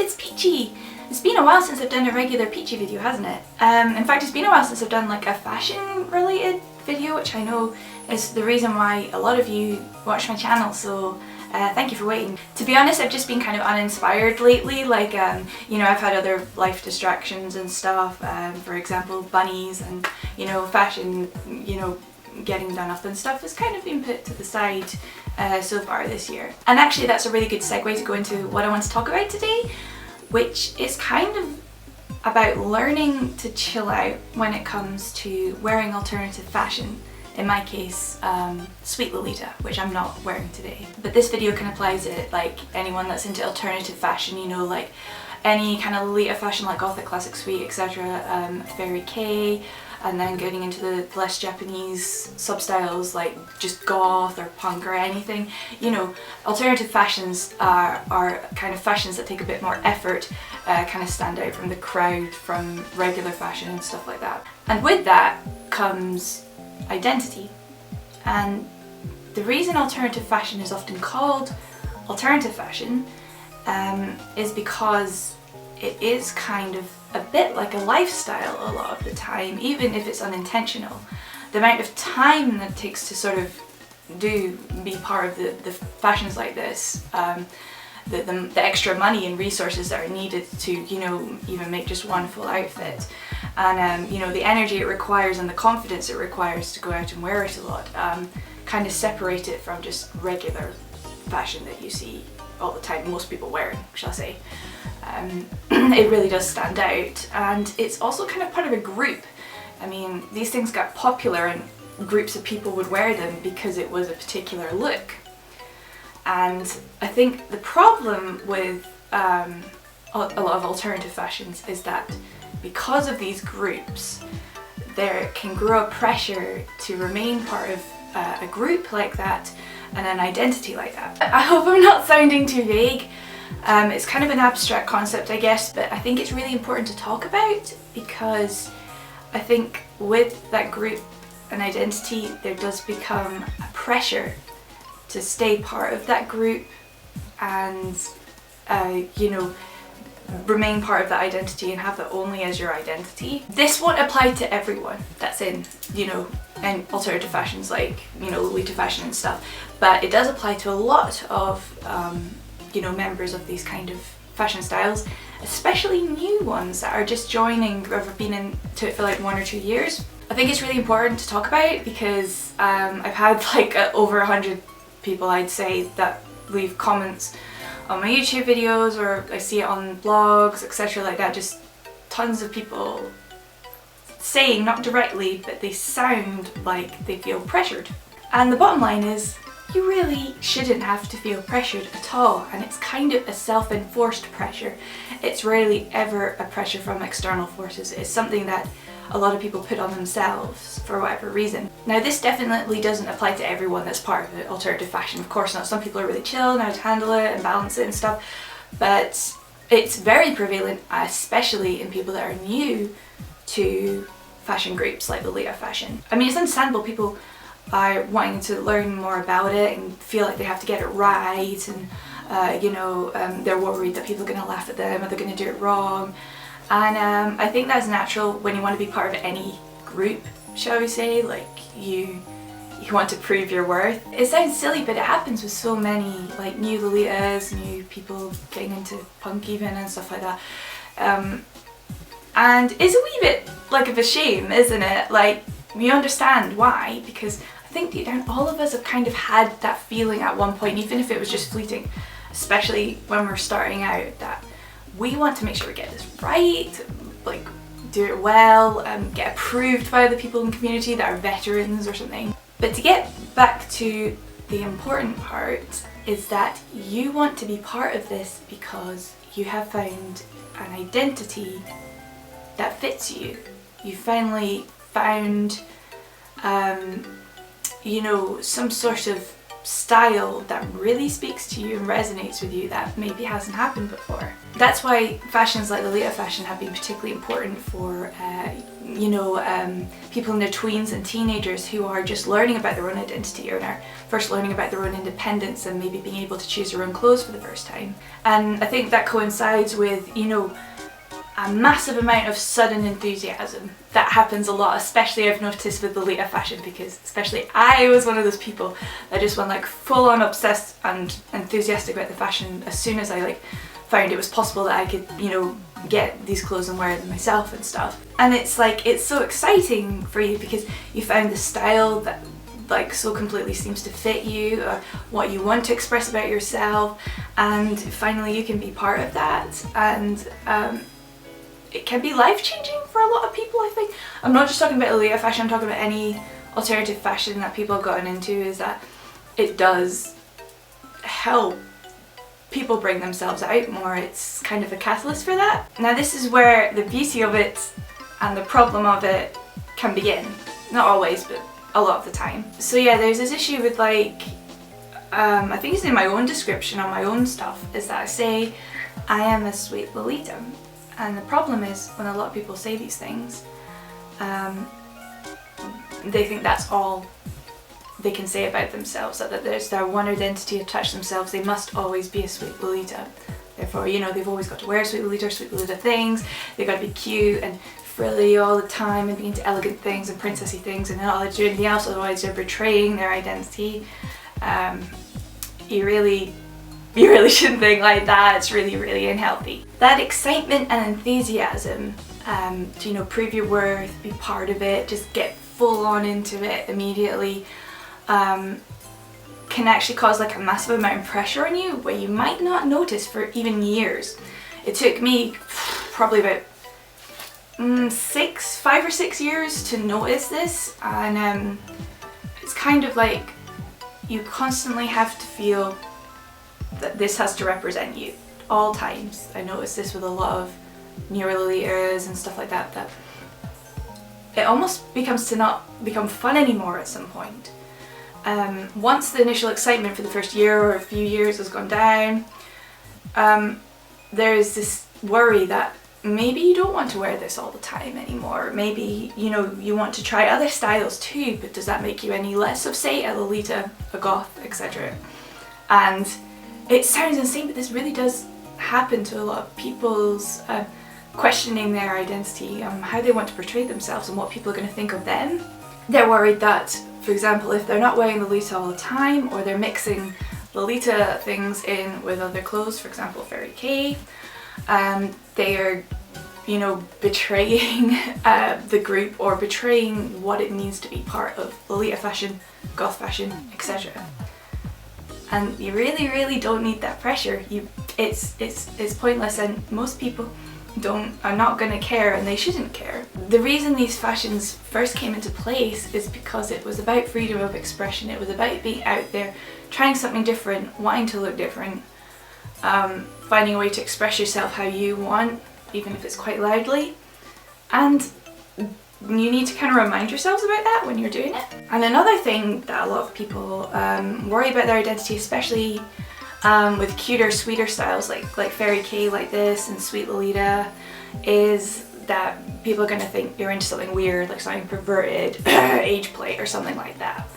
it's Peachie! It's been a while since I've done a regular Peachie video, hasn't it? In fact, it's been a while since I've done like a fashion related video, which I know is the reason why a lot of you watch my channel, so thank you for waiting. To be honest, I've just been kind of uninspired lately, like, you know, I've had other life distractions and stuff, for example, bunnies and, you know, fashion, you know, getting done up and stuff has kind of been put to the side so far this year. And actually that's a really good segue to go into what I want to talk about today, which is kind of about learning to chill out when it comes to wearing alternative fashion. In my case, Sweet Lolita, which I'm not wearing today. But this video can apply to like anyone that's into alternative fashion, you know, like any kind of Lolita fashion like Gothic, Classic, Sweet, etc. Fairy K, and then getting into the less Japanese substyles like just goth or punk or anything. You know, alternative fashions are kind of fashions that take a bit more effort, kind of stand out from the crowd, from regular fashion and stuff like that. And with that comes identity. And the reason alternative fashion is often called alternative fashion is because it is kind of a bit like a lifestyle a lot of the time, even if it's unintentional. The amount of time that it takes to sort of be part of the fashions like this, the extra money and resources that are needed to, you know, even make just one full outfit, and you know, the energy it requires and the confidence it requires to go out and wear it a lot, kind of separate it from just regular fashion that you see all the time, most people wearing, shall I say. It really does stand out, and it's also kind of part of a group. I mean, these things got popular and groups of people would wear them because it was a particular look. And I think the problem with a lot of alternative fashions is that because of these groups, there can grow a pressure to remain part of a group like that and an identity like that. I hope I'm not sounding too vague. It's kind of an abstract concept, I guess, but I think it's really important to talk about because I think with that group and identity there does become a pressure to stay part of that group and you know, remain part of that identity and have that only as your identity. This won't apply to everyone that's in, you know, in alternative fashions like, you know, Lolita fashion and stuff, but it does apply to a lot of you know, members of these kind of fashion styles, especially new ones that are just joining or have been into it for like 1 or 2 years. I think it's really important to talk about because I've had like over 100 people, I'd say, that leave comments on my YouTube videos, or I see it on blogs, etc. like that, just tons of people saying, not directly, but they sound like they feel pressured. And the bottom line is, you really shouldn't have to feel pressured at all, and it's kind of a self-enforced pressure. It's rarely ever a pressure from external forces. It's something that a lot of people put on themselves for whatever reason. Now this definitely doesn't apply to everyone that's part of alternative fashion, of course not. Some people are really chill, know how to handle it and balance it and stuff, but it's very prevalent, especially in people that are new to fashion groups like Lolita fashion. I mean, it's understandable people are wanting to learn more about it and feel like they have to get it right, and you know, they're worried that people are going to laugh at them or they're going to do it wrong. And I think that's natural when you want to be part of any group, shall we say, like you want to prove your worth. It sounds silly, but it happens with so many like new Lolitas, new people getting into punk even and stuff like that. And it's a wee bit like of a shame, isn't it? Like, you understand why, because I think deep down all of us have kind of had that feeling at one point, even if it was just fleeting, especially when we're starting out, that we want to make sure we get this right, like do it well, get approved by other people in the community that are veterans or something. But to get back to the important part is that you want to be part of this because you have found an identity that fits you. You finally found you know, some sort of style that really speaks to you and resonates with you that maybe hasn't happened before. That's why fashions like Lolita fashion have been particularly important for people in their tweens and teenagers who are just learning about their own identity, or are first learning about their own independence and maybe being able to choose their own clothes for the first time. And I think that coincides with, you know, a massive amount of sudden enthusiasm. That happens a lot, especially I've noticed with Lolita fashion, because especially I was one of those people that just went like full on obsessed and enthusiastic about the fashion as soon as I like found it was possible that I could, you know, get these clothes and wear them myself and stuff. And it's like, it's so exciting for you because you found the style that like so completely seems to fit you, or what you want to express about yourself, and finally you can be part of that. And it can be life-changing for a lot of people, I think. I'm not just talking about Lolita fashion, I'm talking about any alternative fashion that people have gotten into, is that it does help people bring themselves out more. It's kind of a catalyst for that. Now this is where the beauty of it and the problem of it can begin. Not always, but a lot of the time. So yeah, there's this issue with like, I think it's in my own description on my own stuff, is that I say I am a sweet Lolita. And the problem is when a lot of people say these things, they think that's all they can say about themselves, that there's their one identity attached to themselves. They must always be a sweet Lolita. Therefore, you know, they've always got to wear sweet Lolita things. They've got to be cute and frilly all the time and be into elegant things and princessy things, and not allowed to do anything else, otherwise they're betraying their identity. You really shouldn't think like that. It's really unhealthy. That excitement and enthusiasm to, you know, prove your worth, be part of it, just get full on into it immediately, can actually cause like a massive amount of pressure on you where you might not notice for even years. It took me probably about 5 or 6 years to notice this, and it's kind of like you constantly have to feel that this has to represent you all times. I noticed this with a lot of newer Lolitas and stuff like that, that it almost becomes to not become fun anymore at some point. Once the initial excitement for the first year or a few years has gone down, there is this worry that maybe you don't want to wear this all the time anymore. Maybe, you know, you want to try other styles too, but does that make you any less of, say, a Lolita, a goth, etc.? And it sounds insane, but this really does happen to a lot of people's questioning their identity, how they want to portray themselves and what people are going to think of them. They're worried that, for example, if they're not wearing Lolita all the time, or they're mixing Lolita things in with other clothes, for example Fairy K, they are, you know, betraying the group, or betraying what it means to be part of Lolita fashion, goth fashion, etc. And you really don't need that pressure. It's pointless, and most people are not going to care, and they shouldn't care. The reason these fashions first came into place is because it was about freedom of expression. It was about being out there, trying something different, wanting to look different, finding a way to express yourself how you want, even if it's quite loudly. And you need to kind of remind yourselves about that when you're doing it. And another thing that a lot of people worry about their identity, especially with cuter, sweeter styles like Fairy K like this and Sweet Lolita, is that people are going to think you're into something weird, like something perverted, age play or something like that.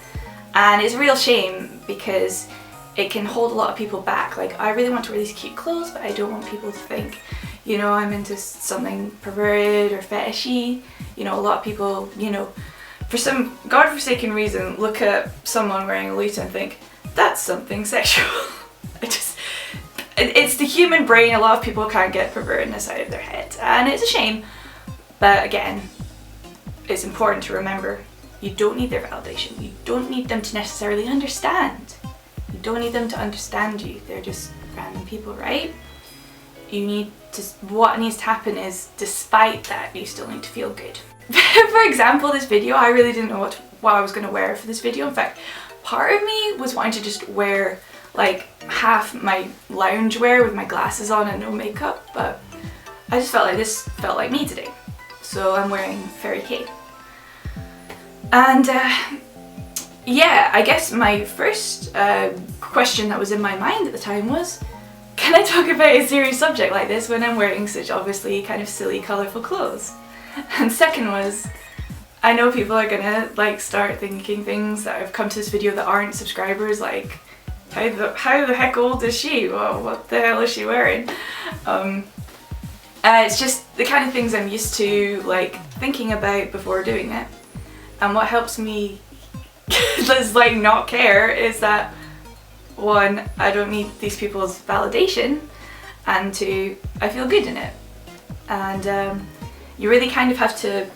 And it's a real shame because it can hold a lot of people back. Like, I really want to wear these cute clothes, but I don't want people to think, you know, I'm into something perverted or fetishy. You know, a lot of people, you know, for some godforsaken reason, look at someone wearing a Lolita and think, that's something sexual. It's the human brain. A lot of people can't get pervertedness out of their head, and it's a shame. But again, it's important to remember, you don't need their validation. You don't need them to necessarily understand. You don't need them to understand you. They're just random people, right? What needs to happen is, despite that, you still need to feel good. For example, this video, I really didn't know what I was going to wear for this video. In fact, part of me was wanting to just wear like half my loungewear with my glasses on and no makeup, but I just felt like this felt like me today. So I'm wearing Fairy K. And yeah, I guess my first question that was in my mind at the time was, can I talk about a serious subject like this when I'm wearing such obviously kind of silly, colourful clothes? And second was, I know people are gonna like start thinking things that have come to this video that aren't subscribers, like how the heck old is she? Well, what the hell is she wearing? It's just the kind of things I'm used to like thinking about before doing it. And what helps me just like not care is that, one, I don't need these people's validation, and two, I feel good in it. And you really kind of have to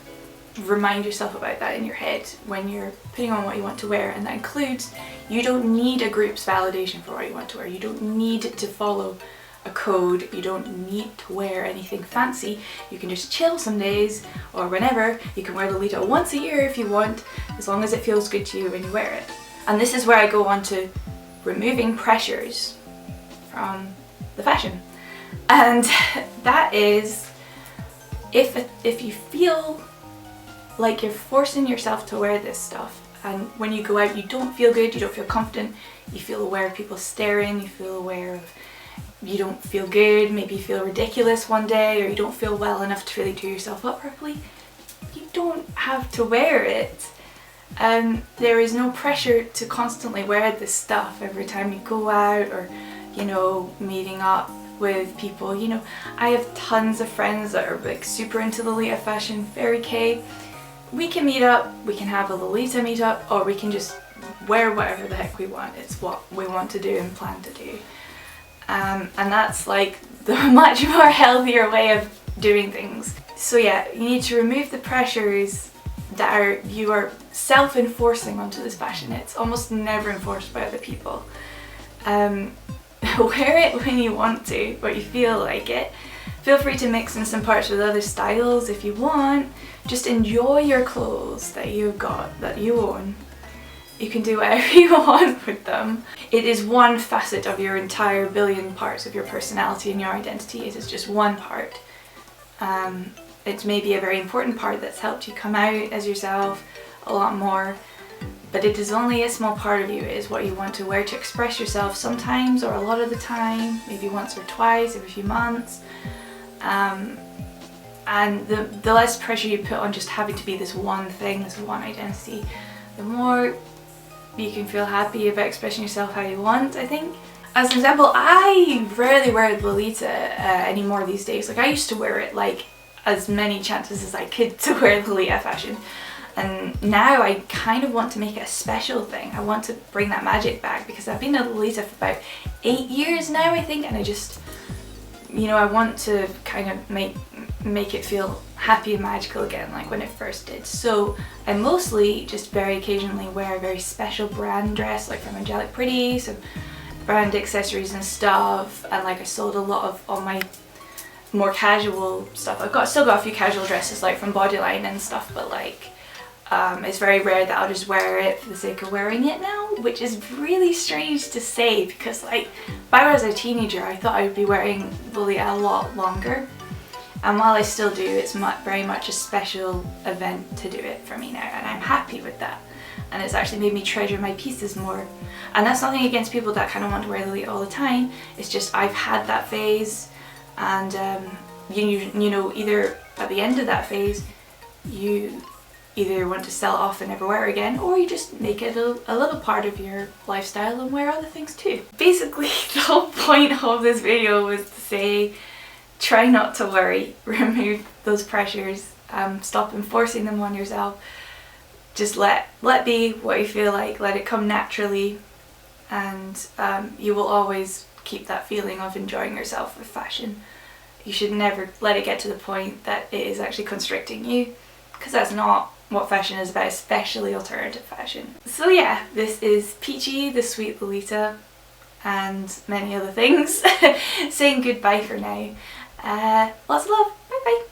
remind yourself about that in your head when you're putting on what you want to wear, and that includes you don't need a group's validation for what you want to wear. You don't need to follow a code. You don't need to wear anything fancy. You can just chill some days or whenever. You can wear Lolita once a year if you want, as long as it feels good to you when you wear it. And this is where I go on to removing pressures from the fashion. And that is, if you feel like you're forcing yourself to wear this stuff, and when you go out you don't feel good, you don't feel confident, you feel aware of people staring, you feel aware of you don't feel good, maybe you feel ridiculous one day, or you don't feel well enough to really do yourself up properly, you don't have to wear it. There is no pressure to constantly wear this stuff every time you go out, or you know, meeting up with people. You know, I have tons of friends that are like super into Lolita fashion, very K. We can meet up, we can have a Lolita meetup, or we can just wear whatever the heck we want. It's what we want to do and plan to do. And that's like the much more healthier way of doing things. So yeah, you need to remove the pressures that you are self-enforcing onto this fashion. It's almost never enforced by other people. Wear it when you want to, when you feel like it. Feel free to mix in some parts with other styles if you want. Just enjoy your clothes that you've got, that you own. You can do whatever you want with them. It is one facet of your entire billion parts of your personality and your identity. It is just one part. It's maybe a very important part that's helped you come out as yourself a lot more, but it is only a small part of you. It is what you want to wear to express yourself sometimes, or a lot of the time, maybe once or twice every few months. And the less pressure you put on just having to be this one thing, this one identity, the more you can feel happy about expressing yourself how you want, I think. As an example, I rarely wear Lolita anymore these days. Like, I used to wear it like as many chances as I could to wear Lolita fashion. And now I kind of want to make it a special thing. I want to bring that magic back, because I've been a Lolita for about 8 years now, I think, and I just, you know, I want to kind of make it feel happy and magical again, like when it first did. So I mostly just very occasionally wear a very special brand dress, like from Angelic Pretty, so brand accessories and stuff, and like I sold a lot of all my more casual stuff. I've still got a few casual dresses like from Bodyline and stuff, but like it's very rare that I'll just wear it for the sake of wearing it now, which is really strange to say, because like if I was a teenager I thought I would be wearing Lolita a lot longer. And while I still do, it's very much a special event to do it for me now, and I'm happy with that. And it's actually made me treasure my pieces more. And that's nothing against people that kind of want to wear Lolita all the time. It's just I've had that phase, and you know, either at the end of that phase, you either want to sell it off and never wear it again, or you just make it a little part of your lifestyle and wear other things too. Basically, the whole point of this video was to say, try not to worry, remove those pressures, stop enforcing them on yourself. Just let be what you feel like, let it come naturally, and you will always keep that feeling of enjoying yourself with fashion. You should never let it get to the point that it is actually constricting you, because that's not what fashion is about, especially alternative fashion. So yeah, this is Peachie, the sweet Lolita, and many other things, saying goodbye for now. Lots of love, bye bye!